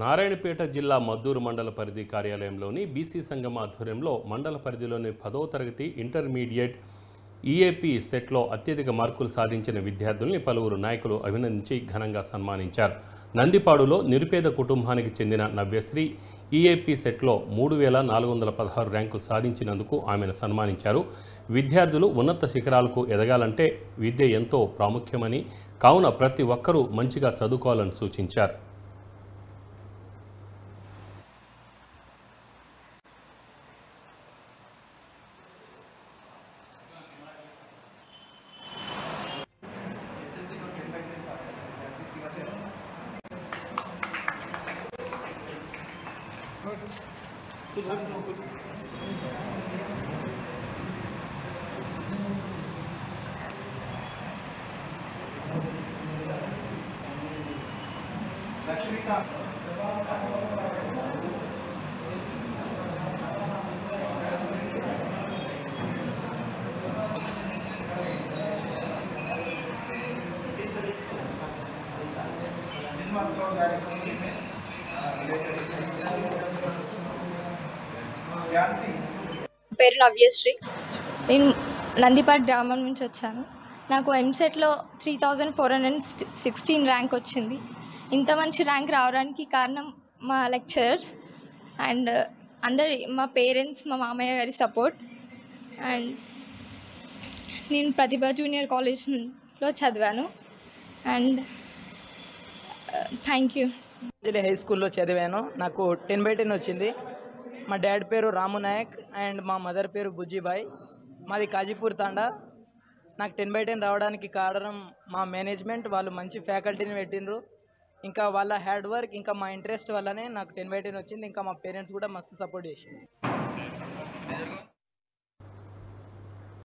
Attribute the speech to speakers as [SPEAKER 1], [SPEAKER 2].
[SPEAKER 1] నారాయణపేట జిల్లా మద్దూరు మండల పరిధి కార్యాలయంలోని బీసీ సంఘం ఆధ్వర్యంలో మండల పరిధిలోని 10వ తరగతి ఇంటర్మీడియట్ ఈఏపీ సెట్లో అత్యధిక మార్కులు సాధించిన విద్యార్థుల్ని పలువురు నాయకులు అభినందించి ఘనంగా సన్మానించారు. నందిపాడులో నిరుపేద కుటుంబానికి చెందిన నవ్యశ్రీ ఈఏపీ సెట్లో 3416 ర్యాంకులు సాధించినందుకు ఆమెను సన్మానించారు. విద్యార్థులు ఉన్నత శిఖరాలకు ఎదగాలంటే విద్య ఎంతో ప్రాముఖ్యమని, కావున ప్రతి ఒక్కరూ మంచిగా చదువుకోవాలని సూచించారు.
[SPEAKER 2] పేరు నవ్యశ్రీ. నేను నందిపాడు గ్రామం నుంచి వచ్చాను. నాకు ఎంసెట్లో 3416 ర్యాంక్ వచ్చింది. ఇంత మంచి ర్యాంక్ రావడానికి కారణం మా లెక్చరర్స్ అండ్ అందరి, మా పేరెంట్స్, మా మామయ్య గారి సపోర్ట్. అండ్ నేను ప్రతిభ జూనియర్ కాలేజ్లో చదివాను. And thank you.
[SPEAKER 3] హై స్కూల్లో చదివాను. నాకు 10/10 వచ్చింది. మా డాడ్ పేరు రాము నాయక్ అండ్ మా మదర్ పేరు బుజ్జిబాయ్. మాది కాజీపూర్ తాండా. నాకు 10/10 రావడానికి కారణం మా మేనేజ్మెంట్. వాళ్ళు మంచి ఫ్యాకల్టీని పెట్టిండ్రు. ఇంకా వాళ్ళ హార్డ్ వర్క్, ఇంకా మా ఇంట్రెస్ట్ వల్లనే నాకు 10/10 వచ్చింది. ఇంకా మా పేరెంట్స్ కూడా మస్తు సపోర్ట్ చేసిండ్రు.